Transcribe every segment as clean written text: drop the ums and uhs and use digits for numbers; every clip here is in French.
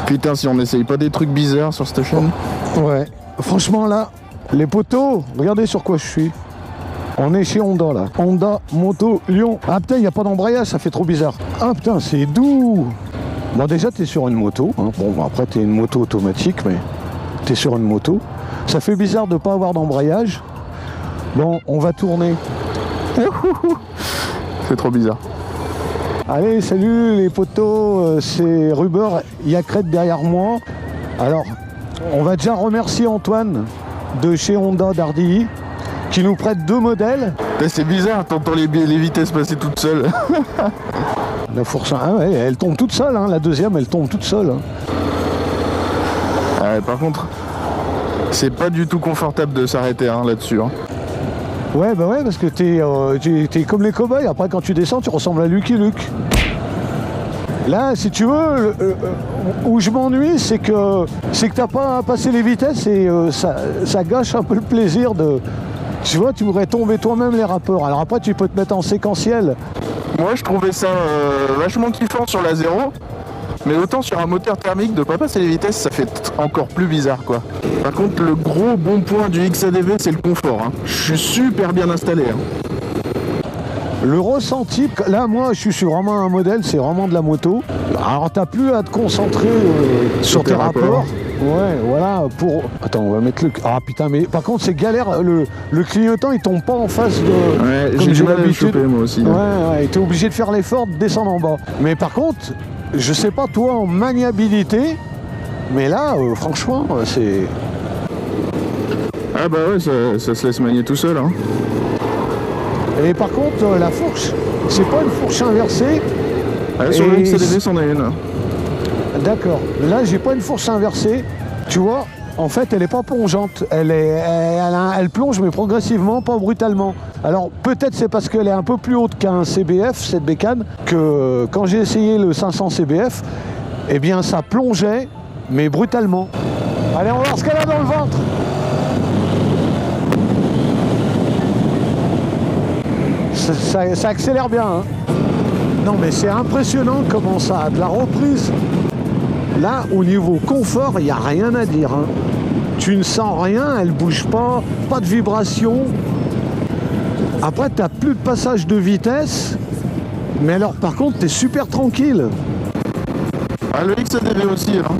Putain, si on n'essaye pas des trucs bizarres sur cette chaîne. Ouais, franchement là, les poteaux, regardez sur quoi je suis. On est chez Honda là. Honda Moto Lyon. Ah putain, il n'y a pas d'embrayage, ça fait trop bizarre. Ah putain, c'est doux. Bon déjà, t'es sur une moto. Hein. Bon, après, t'es une moto automatique, mais t'es sur une moto. Ça fait bizarre de ne pas avoir d'embrayage. Bon, on va tourner. C'est trop bizarre. Allez, salut les potos, c'est Ruber, il y a Crête derrière moi. Alors, on va déjà remercier Antoine de chez Honda d'Ardilly qui nous prête 2 modèles. C'est bizarre, t'entends les vitesses passer toutes seules. La fourche, ah ouais, elle tombe toute seule, hein. La deuxième, elle tombe toute seule. Hein. Par contre, c'est pas du tout confortable de s'arrêter hein, là-dessus. Hein. Ouais, bah ouais, parce que t'es comme les cow-boys. Après, quand tu descends, tu ressembles à Lucky Luke. Là, si tu veux, où je m'ennuie, c'est que t'as pas passé les vitesses et ça gâche un peu le plaisir de... Tu vois, tu pourrais tomber toi-même les rappeurs. Alors après, tu peux te mettre en séquentiel. Moi, je trouvais ça vachement kiffant sur la 0. Mais autant sur un moteur thermique, de pas passer les vitesses, ça fait encore plus bizarre, quoi. Par contre, le gros bon point du XADV, c'est le confort. Hein. Je suis super bien installé. Hein. Le ressenti, là, moi, je suis sur vraiment un modèle, c'est vraiment de la moto. Alors, t'as plus à te concentrer sur tes rapports. Ouais, voilà, pour... Attends, on va mettre le... Ah, putain, mais par contre, c'est galère. Le clignotant, il tombe pas en face de... Ouais, j'ai du mal à le choper, moi aussi. Ouais, t'es obligé de faire l'effort de descendre en bas. Mais par contre... Je sais pas toi en maniabilité, mais là, franchement, c'est... Ah bah ouais, ça se laisse manier tout seul. Hein. Et par contre, la fourche, c'est pas une fourche inversée. Ah, sur le XADV, c'en a une. D'accord. Là, j'ai pas une fourche inversée. Tu vois, en fait, elle est pas plongeante. Elle plonge, mais progressivement, pas brutalement. Alors, peut-être c'est parce qu'elle est un peu plus haute qu'un CBF, cette bécane, que quand j'ai essayé le 500 CBF, eh bien, ça plongeait, mais brutalement. Allez, on va voir ce qu'elle a dans le ventre. Ça accélère bien. Hein. Non, mais c'est impressionnant comment ça a de la reprise. Là, au niveau confort, il n'y a rien à dire. Hein. Tu ne sens rien, elle ne bouge pas, pas de vibration. Après, tu n'as plus de passage de vitesse. Mais alors, par contre, tu es super tranquille. Ah, le XADV aussi, hein.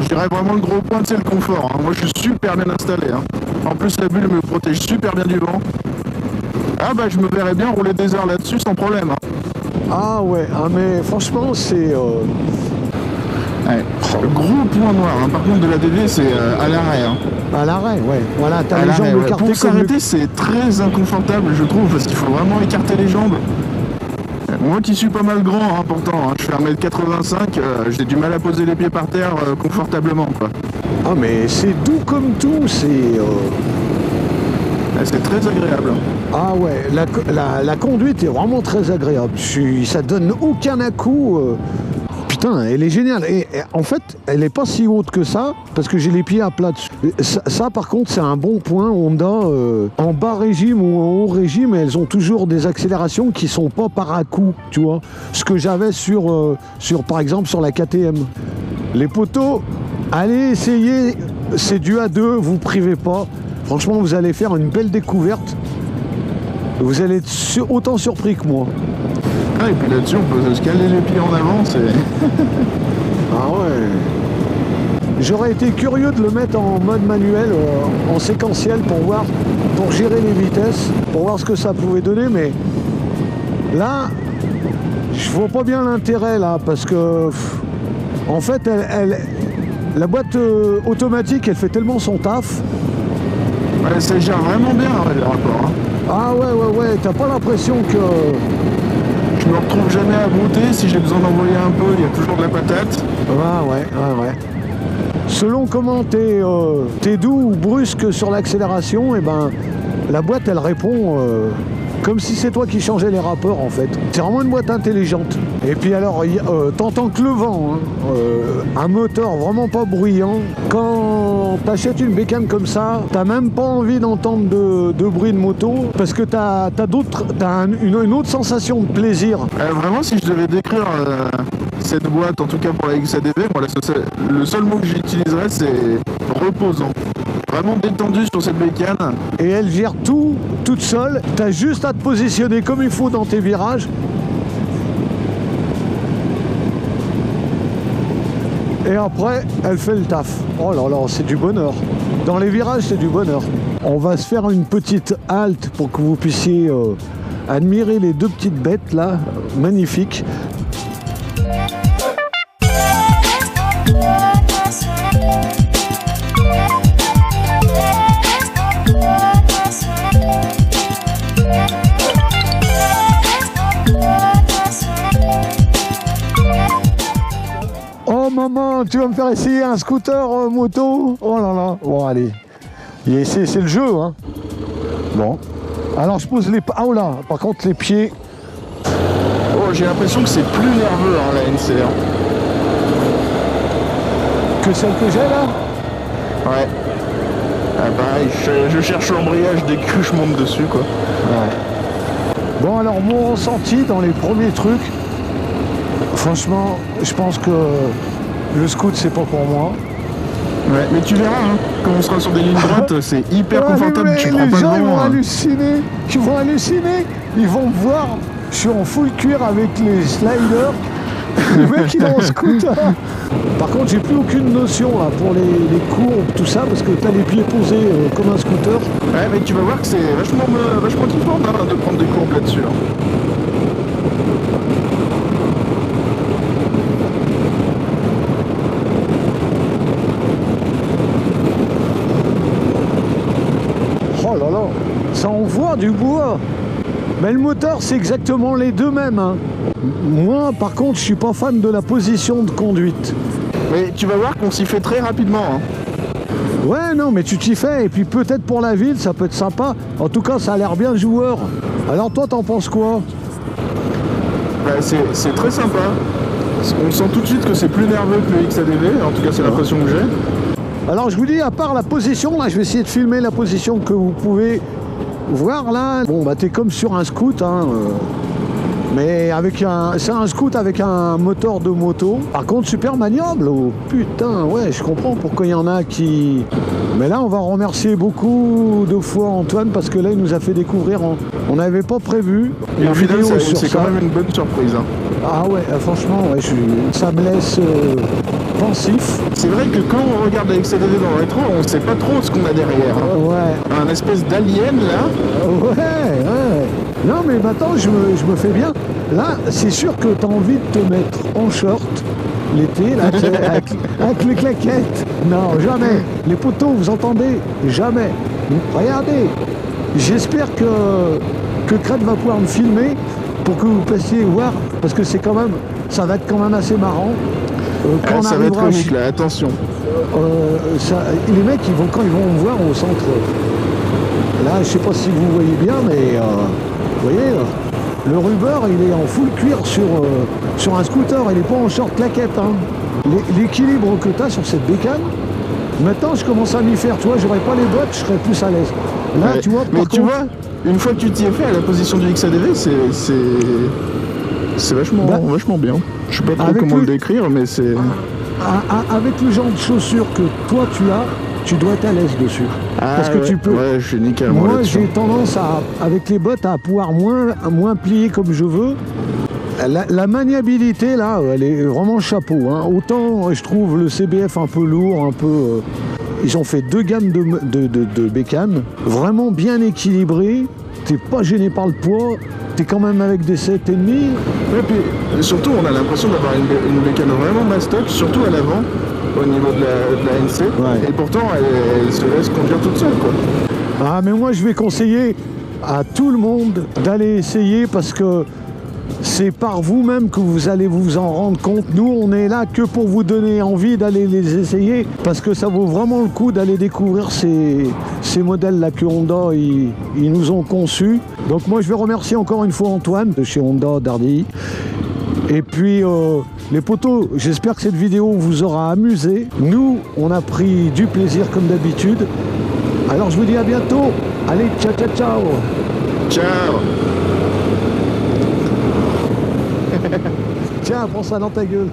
Je dirais vraiment le gros point, c'est le confort. Hein. Moi, je suis super bien installé. Hein. En plus, la bulle me protège super bien du vent. Ah bah, je me verrais bien rouler des heures là-dessus sans problème. Hein. Ah ouais, ah, mais franchement, c'est... Ouais. Le gros point noir, hein. Par contre, de la DV, c'est à l'arrêt. Hein. À l'arrêt, ouais. Voilà, t'as les jambes écartées. Pour s'arrêter, c'est très inconfortable, je trouve, parce qu'il faut vraiment écarter les jambes. Moi qui suis pas mal grand, hein, pourtant, hein, je fais 1m85, j'ai du mal à poser les pieds par terre confortablement, quoi. Ah, mais c'est doux comme tout, c'est... C'est très agréable. Ah ouais, la conduite est vraiment très agréable. Ça donne aucun à-coup. Putain, elle est géniale. Et en fait, elle n'est pas si haute que ça, parce que j'ai les pieds à plat dessus. Ça par contre, c'est un bon point. Honda, en bas régime ou en haut régime, elles ont toujours des accélérations qui sont pas par à-coup, tu vois. Ce que j'avais sur, par exemple, sur la KTM. Les poteaux, allez essayer. C'est du A2, vous privez pas. Franchement, vous allez faire une belle découverte. Vous allez être autant surpris que moi. Ah, et puis là-dessus, on peut se caler les pieds en avant, c'est... Ah ouais. J'aurais été curieux de le mettre en mode manuel, en séquentiel, pour gérer les vitesses, pour voir ce que ça pouvait donner, mais là, je vois pas bien l'intérêt, là, parce que, en fait, la boîte automatique, elle fait tellement son taf. Ouais, ça gère vraiment bien ouais, les rapports. Hein. Ah ouais, t'as pas l'impression que... Je me retrouve jamais à brouter, si j'ai besoin d'envoyer un peu, il y a toujours de la patate. Ouais. Selon comment t'es doux ou brusque sur l'accélération, et ben la boîte elle répond comme si c'est toi qui changeais les rapports en fait. C'est vraiment une boîte intelligente. Et puis alors, t'entends que le vent, hein, un moteur vraiment pas bruyant. Quand t'achètes une bécane comme ça, t'as même pas envie d'entendre de bruit de moto parce que t'as une autre sensation de plaisir. Vraiment, si je devais décrire cette boîte, en tout cas pour la XADV, moi, le seul mot que j'utiliserais, c'est reposant. Vraiment détendu sur cette bécane. Et elle gère tout, toute seule. T'as juste à te positionner comme il faut dans tes virages. Et après, elle fait le taf. Oh là là, c'est du bonheur. Dans les virages, c'est du bonheur. On va se faire une petite halte pour que vous puissiez admirer les deux petites bêtes là, magnifiques. Oh maman, tu vas me faire essayer un scooter moto? Oh là là, bon allez. C'est le jeu, hein. Bon. Alors je pose les... Ah oh là, par contre les pieds... Oh, j'ai l'impression que c'est plus nerveux, hein, la NCR. Que celle que j'ai là? Ouais. Ah pareil, je cherche l'embrayage dès que je monte dessus, quoi. Ouais. Bon alors mon ressenti dans les premiers trucs, franchement, je pense que le scoot c'est pas pour moi. Ouais, mais tu verras, hein, quand on sera sur des lignes droites, c'est hyper confortable, tu prends pas le vent. Les gens ils vont halluciner, ils vont me voir, je suis en full cuir avec les sliders, le mec il est en scooter. Par contre j'ai plus aucune notion là, pour les courbes, tout ça, parce que t'as les pieds posés comme un scooter. Ouais, mais tu vas voir que c'est vachement kiffant hein, de prendre des courbes là-dessus. Hein. Oh là là, ça envoie du bois. Mais le moteur, c'est exactement les deux mêmes. Hein. Moi, par contre, je suis pas fan de la position de conduite. Mais tu vas voir qu'on s'y fait très rapidement. Hein. Ouais, non, mais tu t'y fais. Et puis peut-être pour la ville, ça peut être sympa. En tout cas, ça a l'air bien joueur. Alors toi, t'en penses quoi? Bah, c'est très sympa. On sent tout de suite que c'est plus nerveux que le XADV. En tout cas, c'est l'impression que j'ai. Alors je vous dis, à part la position, là, je vais essayer de filmer la position que vous pouvez voir là. Bon, bah t'es comme sur un scoot, hein, mais c'est un scoot avec un moteur de moto. Par contre, super maniable. Oh putain, ouais, je comprends pourquoi il y en a qui... Mais là, on va remercier beaucoup de fois Antoine parce que là, il nous a fait découvrir. On n'avait pas prévu. Et au final, c'est quand même une bonne surprise. Hein. Ah ouais, franchement, ouais, ça me laisse pensif. C'est vrai que quand on regarde la XADV dans le rétro, on ne sait pas trop ce qu'on a derrière. Hein. Ouais. Un espèce d'alien là. Ouais. Non mais maintenant je me fais bien. Là c'est sûr que tu as envie de te mettre en short l'été là, avec les claquettes. Non, jamais. Les poteaux, vous entendez? Jamais. Regardez. J'espère que Crête va pouvoir me filmer pour que vous puissiez voir, parce que ça va être quand même assez marrant. Quand ça va être comique là, attention. Les mecs, quand ils vont me voir au centre, là, je sais pas si vous voyez bien, mais vous voyez, le rubber, il est en full cuir sur un scooter, il n'est pas en short claquette. Hein. L'équilibre que tu as sur cette bécane, maintenant, je commence à m'y faire. Tu vois, j'aurais pas les bottes, je serais plus à l'aise. Là, ouais. tu vois, mais tu vois, une fois que tu t'y es fait à la position du XADV, c'est vachement bien. Je sais pas trop comment le décrire, mais c'est... Avec le genre de chaussures que toi tu as, tu dois être à l'aise dessus. Ah, parce que ouais, tu peux. Ouais, je suis nickel. Moi, j'ai tendance avec les bottes, à pouvoir moins plier comme je veux. La maniabilité, là, elle est vraiment chapeau. Hein. Autant, je trouve le CBF un peu lourd, un peu... ils ont fait 2 gammes de bécanes, vraiment bien équilibrées. T'es pas gêné par le poids, t'es quand même avec des 7,5. Ouais, puis surtout, on a l'impression d'avoir une bécane vraiment mastoc, surtout à l'avant, au niveau de la NC. Ouais. Et pourtant, elle se laisse conduire toute seule, quoi. Ah, mais moi, je vais conseiller à tout le monde d'aller essayer parce que c'est par vous-même que vous allez vous en rendre compte. Nous, on est là que pour vous donner envie d'aller les essayer parce que ça vaut vraiment le coup d'aller découvrir ces modèles-là que Honda, ils nous ont conçus. Donc moi, je vais remercier encore une fois Antoine de chez Honda d'Ardilly. Et puis, les potos, j'espère que cette vidéo vous aura amusé. Nous, on a pris du plaisir comme d'habitude. Alors, je vous dis à bientôt. Allez, ciao, ciao, ciao. Ciao. Tiens, prends ça dans ta gueule.